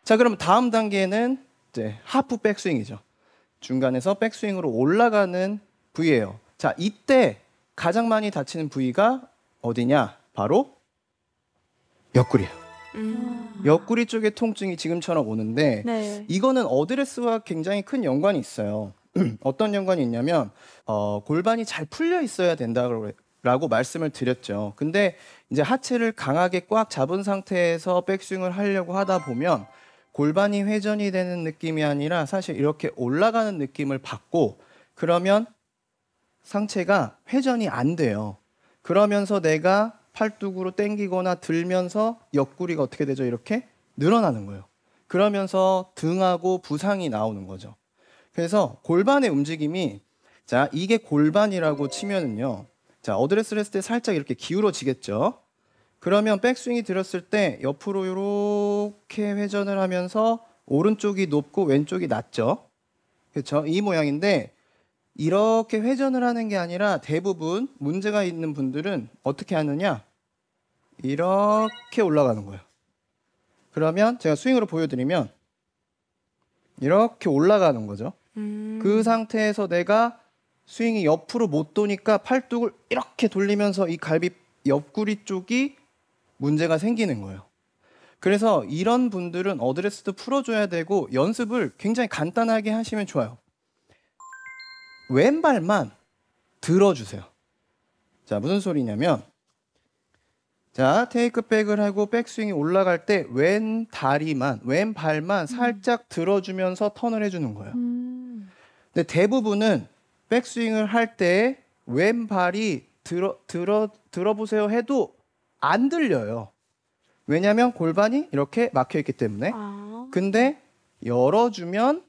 자, 그럼 다음 단계는 이제 하프 백스윙이죠. 중간에서 백스윙으로 올라가는 부위예요. 자, 이때 가장 많이 다치는 부위가 어디냐? 바로 옆구리예요. 옆구리 쪽의 통증이 지금처럼 오는데 네. 이거는 어드레스와 굉장히 큰 연관이 있어요. 어떤 연관이 있냐면 골반이 잘 풀려 있어야 된다고 말씀을 드렸죠. 근데 이제 하체를 강하게 꽉 잡은 상태에서 백스윙을 하려고 하다 보면 골반이 회전이 되는 느낌이 아니라 사실 이렇게 올라가는 느낌을 받고 그러면 상체가 회전이 안 돼요. 그러면서 내가 팔뚝으로 당기거나 들면서 옆구리가 어떻게 되죠? 이렇게 늘어나는 거예요. 그러면서 등하고 부상이 나오는 거죠. 그래서 골반의 움직임이 자, 이게 골반이라고 치면은요. 자, 어드레스를 했을 때 살짝 이렇게 기울어지겠죠. 그러면 백스윙이 들었을 때 옆으로 이렇게 회전을 하면서 오른쪽이 높고 왼쪽이 낮죠. 그렇죠? 이 모양인데 이렇게 회전을 하는 게 아니라 대부분 문제가 있는 분들은 어떻게 하느냐? 이렇게 올라가는 거예요. 그러면 제가 스윙으로 보여드리면 이렇게 올라가는 거죠. 그 상태에서 내가 스윙이 옆으로 못 도니까 팔뚝을 이렇게 돌리면서 이 갈비 옆구리 쪽이 문제가 생기는 거예요. 그래서 이런 분들은 어드레스도 풀어줘야 되고 연습을 굉장히 간단하게 하시면 좋아요. 왼발만 들어주세요. 자, 무슨 소리냐면 자, 테이크백을 하고 백스윙이 올라갈 때 왼 발만 살짝 들어주면서 턴을 해주는 거예요. 근데 대부분은 백스윙을 할 때 왼발이 들어보세요 해도 안 들려요. 왜냐하면 골반이 이렇게 막혀있기 때문에. 근데 열어주면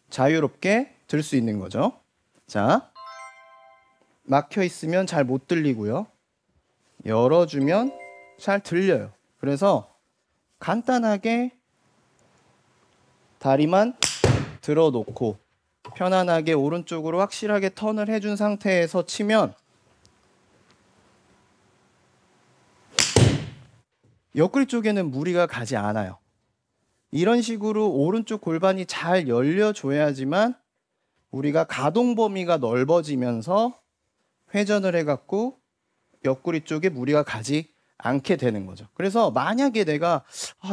자유롭게 들 수 있는 거죠. 자, 막혀있으면 잘 못 들리고요. 열어주면 잘 들려요. 그래서 간단하게 다리만 들어놓고 편안하게 오른쪽으로 확실하게 턴을 해준 상태에서 치면 옆구리 쪽에는 무리가 가지 않아요. 이런 식으로 오른쪽 골반이 잘 열려줘야지만 우리가 가동 범위가 넓어지면서 회전을 해갖고 옆구리 쪽에 무리가 가지 않게 되는 거죠. 그래서 만약에 내가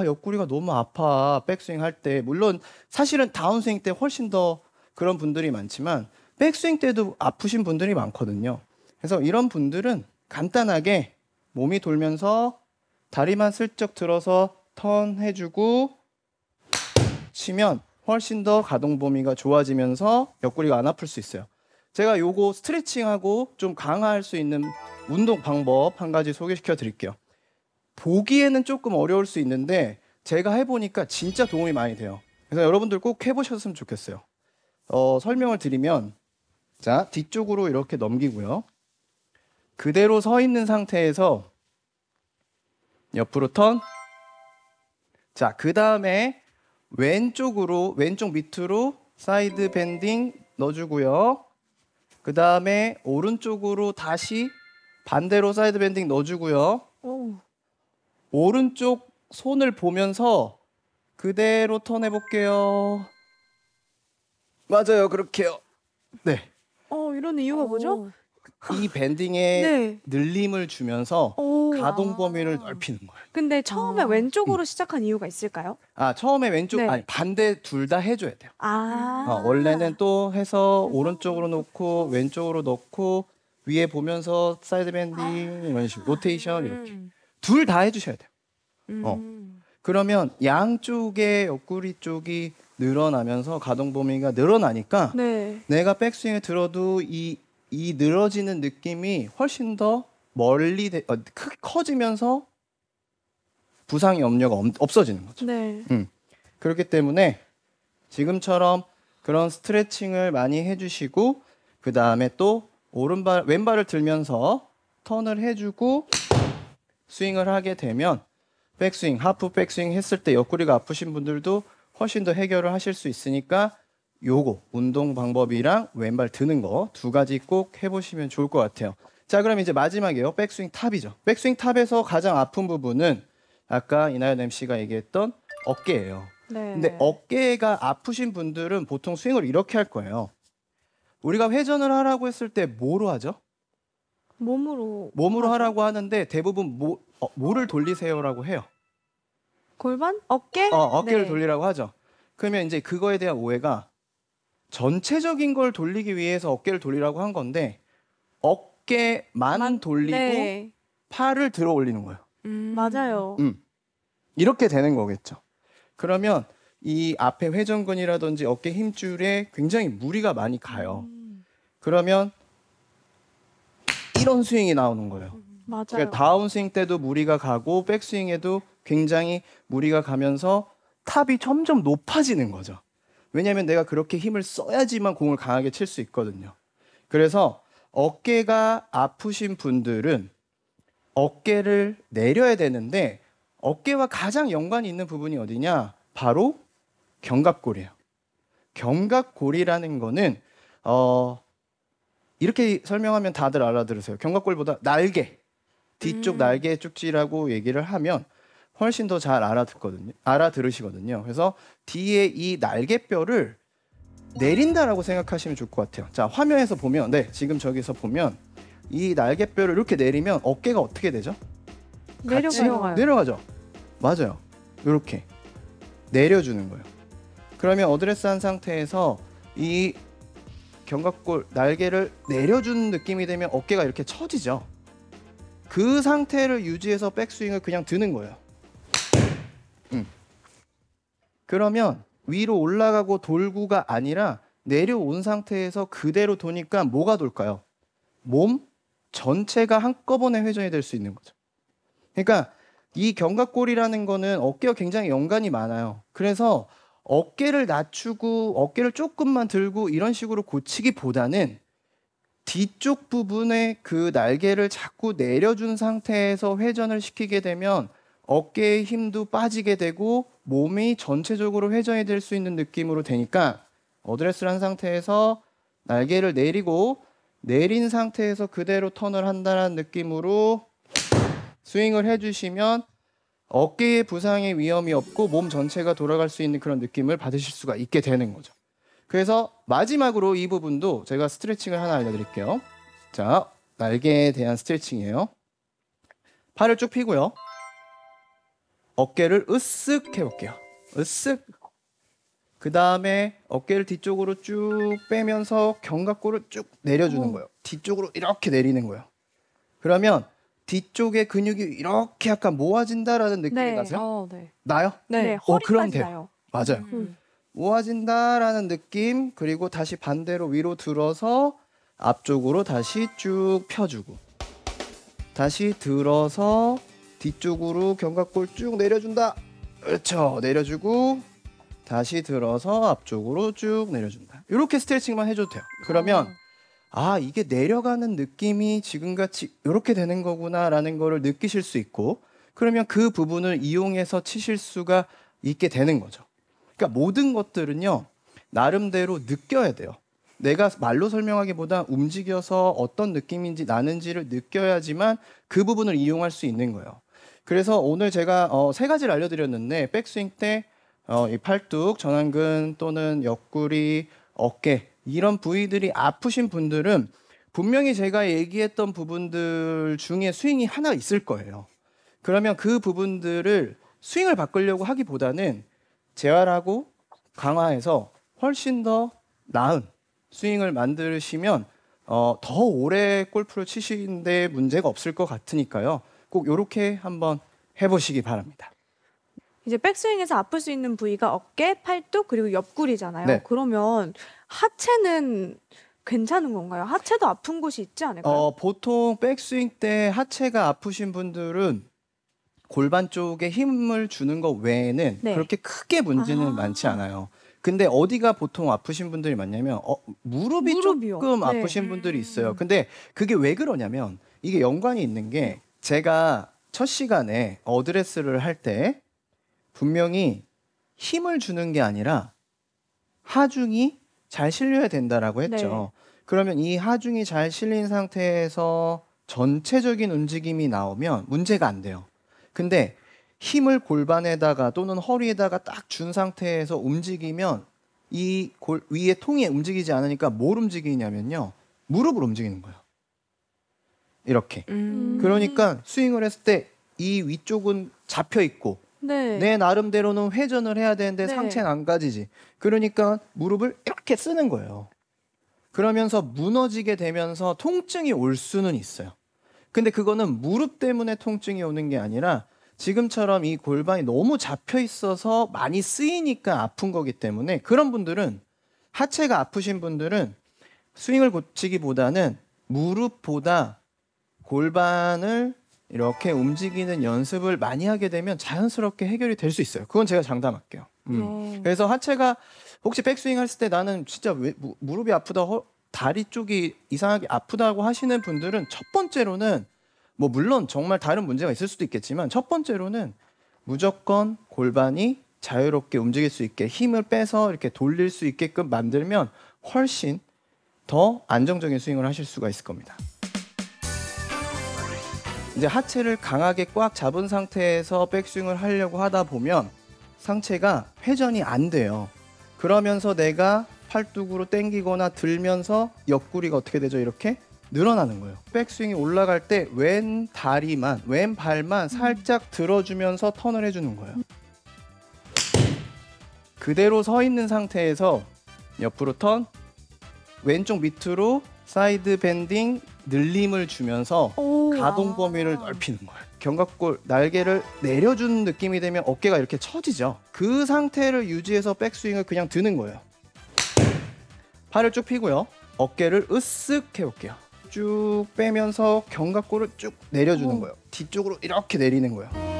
옆구리가 너무 아파 백스윙 할 때 물론 사실은 다운스윙 때 훨씬 더 그런 분들이 많지만 백스윙 때도 아프신 분들이 많거든요. 그래서 이런 분들은 간단하게 몸이 돌면서 다리만 슬쩍 들어서 턴 해주고 치면 훨씬 더 가동 범위가 좋아지면서 옆구리가 안 아플 수 있어요. 제가 요거 스트레칭하고 좀 강화할 수 있는 운동 방법 한 가지 소개시켜 드릴게요. 보기에는 조금 어려울 수 있는데 제가 해보니까 진짜 도움이 많이 돼요. 그래서 여러분들 꼭 해보셨으면 좋겠어요. 설명을 드리면 자, 뒤쪽으로 이렇게 넘기고요. 그대로 서 있는 상태에서 옆으로 턴. 자, 그 다음에 왼쪽 밑으로 사이드 밴딩 넣어주고요. 그 다음에 오른쪽으로 다시 반대로 사이드 밴딩 넣어주고요. 오른쪽 손을 보면서 그대로 턴 해볼게요. 맞아요, 그렇게요. 네. 이런 이유가 뭐죠? 이 밴딩에 네. 늘림을 주면서 가동 범위를 넓히는 거예요. 근데 처음에 왼쪽으로 시작한 이유가 있을까요? 처음에 왼쪽, 네. 아니 반대 둘 다 해줘야 돼요. 원래는 또 해서 오른쪽으로 놓고 왼쪽으로 넣고 위에 보면서 사이드 밴딩 이런 식으로 로테이션 이렇게 둘 다 해주셔야 돼요. 그러면 양쪽의 옆구리 쪽이 늘어나면서 가동 범위가 늘어나니까 네. 내가 백스윙을 들어도 이 늘어지는 느낌이 훨씬 더 멀리 크게 커지면서 부상의 염려가 없어지는 거죠. 네. 그렇기 때문에 지금처럼 그런 스트레칭을 많이 해주시고 그 다음에 또 왼발을 들면서 턴을 해주고 스윙을 하게 되면 백스윙, 하프 백스윙 했을 때 옆구리가 아프신 분들도 훨씬 더 해결을 하실 수 있으니까 요거 운동 방법이랑 왼발 드는 거 두 가지 꼭 해보시면 좋을 것 같아요. 자, 그럼 이제 마지막이에요. 백스윙 탑이죠. 백스윙 탑에서 가장 아픈 부분은 아까 이나연 MC가 얘기했던 어깨예요. 네. 근데 어깨가 아프신 분들은 보통 스윙을 이렇게 할 거예요. 우리가 회전을 하라고 했을 때 뭐로 하죠? 몸으로 몸으로 하죠? 하라고 하는데 대부분 뭐를 돌리세요라고 해요. 골반? 어깨? 어깨를 네. 돌리라고 하죠. 그러면 이제 그거에 대한 오해가 전체적인 걸 돌리기 위해서 어깨를 돌리라고 한 건데 어깨만 돌리고 네. 팔을 들어 올리는 거예요. 맞아요. 이렇게 되는 거겠죠. 그러면 이 앞에 회전근이라든지 어깨 힘줄에 굉장히 무리가 많이 가요. 그러면 이런 스윙이 나오는 거예요. 맞아요. 그러니까 다운스윙 때도 무리가 가고 백스윙에도 굉장히 무리가 가면서 탑이 점점 높아지는 거죠. 왜냐하면 내가 그렇게 힘을 써야지만 공을 강하게 칠 수 있거든요. 그래서 어깨가 아프신 분들은 어깨를 내려야 되는데 어깨와 가장 연관이 있는 부분이 어디냐? 바로 견갑골이에요. 견갑골이라는 거는 이렇게 설명하면 다들 알아들으세요. 견갑골보다 날개, 뒤쪽 날개 쪽지라고 얘기를 하면 훨씬 더 잘 알아들으시거든요. 그래서 뒤에 이 날개뼈를 내린다라고 생각하시면 좋을 것 같아요. 자, 화면에서 보면, 네, 지금 저기서 보면 이 날개뼈를 이렇게 내리면 어깨가 어떻게 되죠? 같이 내려가요. 내려가죠. 맞아요. 이렇게 내려주는 거예요. 그러면 어드레스한 상태에서 이 견갑골 날개를 내려주는 느낌이 되면 어깨가 이렇게 처지죠. 그 상태를 유지해서 백스윙을 그냥 드는 거예요. 그러면 위로 올라가고 돌구가 아니라 내려온 상태에서 그대로 도니까 뭐가 돌까요? 몸 전체가 한꺼번에 회전이 될 수 있는 거죠. 그러니까 이 견갑골이라는 거는 어깨와 굉장히 연관이 많아요. 그래서 어깨를 낮추고 어깨를 조금만 들고 이런 식으로 고치기보다는 뒤쪽 부분에 그 날개를 자꾸 내려준 상태에서 회전을 시키게 되면 어깨의 힘도 빠지게 되고 몸이 전체적으로 회전이 될 수 있는 느낌으로 되니까 어드레스를 한 상태에서 날개를 내리고 내린 상태에서 그대로 턴을 한다는 느낌으로 스윙을 해주시면 어깨의 부상의 위험이 없고 몸 전체가 돌아갈 수 있는 그런 느낌을 받으실 수가 있게 되는 거죠. 그래서 마지막으로 이 부분도 제가 스트레칭을 하나 알려드릴게요. 자, 날개에 대한 스트레칭이에요. 팔을 쭉 펴고요. 어깨를 으쓱 해볼게요. 으쓱. 그 다음에 어깨를 뒤쪽으로 쭉 빼면서 견갑골을 쭉 내려주는 거예요. 뒤쪽으로 이렇게 내리는 거예요. 그러면 뒤쪽의 근육이 이렇게 약간 모아진다라는 느낌이 네. 나세요? 네. 나요? 네. 그럼 허리까지 돼요. 나요. 맞아요. 모아진다라는 느낌, 그리고 다시 반대로 위로 들어서 앞쪽으로 다시 쭉 펴주고 다시 들어서 뒤쪽으로 견갑골 쭉 내려준다. 그렇죠. 내려주고 다시 들어서 앞쪽으로 쭉 내려준다. 이렇게 스트레칭만 해줘도 돼요. 그러면 이게 내려가는 느낌이 지금같이 이렇게 되는 거구나라는 거를 느끼실 수 있고 그러면 그 부분을 이용해서 치실 수가 있게 되는 거죠. 그러니까 모든 것들은요. 나름대로 느껴야 돼요. 내가 말로 설명하기보다 움직여서 어떤 느낌인지 나는지를 느껴야지만 그 부분을 이용할 수 있는 거예요. 그래서 오늘 제가 세 가지를 알려드렸는데 백스윙 때 이 팔뚝, 전완근 또는 옆구리, 어깨 이런 부위들이 아프신 분들은 분명히 제가 얘기했던 부분들 중에 스윙이 하나 있을 거예요. 그러면 그 부분들을 스윙을 바꾸려고 하기보다는 재활하고 강화해서 훨씬 더 나은 스윙을 만드시면 더 오래 골프를 치시는데 문제가 없을 것 같으니까요. 꼭 이렇게 한번 해보시기 바랍니다. 이제 백스윙에서 아플 수 있는 부위가 어깨, 팔뚝 그리고 옆구리잖아요. 네. 그러면 하체는 괜찮은 건가요? 하체도 아픈 곳이 있지 않을까요? 보통 백스윙 때 하체가 아프신 분들은 골반 쪽에 힘을 주는 것 외에는 네. 그렇게 크게 문제는 많지 않아요. 근데 어디가 보통 아프신 분들이 많냐면 무릎이 무릎이요. 조금 네. 아프신 분들이 있어요. 근데 그게 왜 그러냐면 이게 연관이 있는 게 제가 첫 시간에 어드레스를 할 때 분명히 힘을 주는 게 아니라 하중이 잘 실려야 된다라고 했죠. 그러면 이 하중이 잘 실린 상태에서 전체적인 움직임이 나오면 문제가 안 돼요. 근데 힘을 골반에다가 또는 허리에다가 딱 준 상태에서 움직이면 이 위에 통이 움직이지 않으니까 뭘 움직이냐면요. 무릎을 움직이는 거예요. 이렇게. 그러니까 스윙을 했을 때 이 위쪽은 잡혀 있고 네. 내 나름대로는 회전을 해야 되는데 네. 상체는 안 가지지. 그러니까 무릎을 이렇게 쓰는 거예요. 그러면서 무너지게 되면서 통증이 올 수는 있어요. 근데 그거는 무릎 때문에 통증이 오는 게 아니라 지금처럼 이 골반이 너무 잡혀 있어서 많이 쓰이니까 아픈 거기 때문에 그런 분들은 하체가 아프신 분들은 스윙을 고치기보다는 무릎보다 골반을 이렇게 움직이는 연습을 많이 하게 되면 자연스럽게 해결이 될 수 있어요. 그건 제가 장담할게요. 그래서 하체가 혹시 백스윙 했을 때 나는 진짜 왜 무릎이 아프다, 다리 쪽이 이상하게 아프다고 하시는 분들은 첫 번째로는 뭐 물론 정말 다른 문제가 있을 수도 있겠지만 첫 번째로는 무조건 골반이 자유롭게 움직일 수 있게 힘을 빼서 이렇게 돌릴 수 있게끔 만들면 훨씬 더 안정적인 스윙을 하실 수가 있을 겁니다. 이제 하체를 강하게 꽉 잡은 상태에서 백스윙을 하려고 하다 보면 상체가 회전이 안 돼요. 그러면서 내가 팔뚝으로 당기거나 들면서 옆구리가 어떻게 되죠? 이렇게 늘어나는 거예요. 백스윙이 올라갈 때 왼 다리만, 왼 발만 살짝 들어주면서 턴을 해주는 거예요. 그대로 서 있는 상태에서 옆으로 턴, 왼쪽 밑으로 사이드 밴딩 늘림을 주면서 가동 범위를 넓히는 거예요. 견갑골 날개를 내려주는 느낌이 되면 어깨가 이렇게 처지죠. 그 상태를 유지해서 백스윙을 그냥 드는 거예요. 팔을 쭉 펴고요. 어깨를 으쓱 해볼게요. 쭉 빼면서 견갑골을 쭉 내려주는 거예요. 뒤쪽으로 이렇게 내리는 거예요.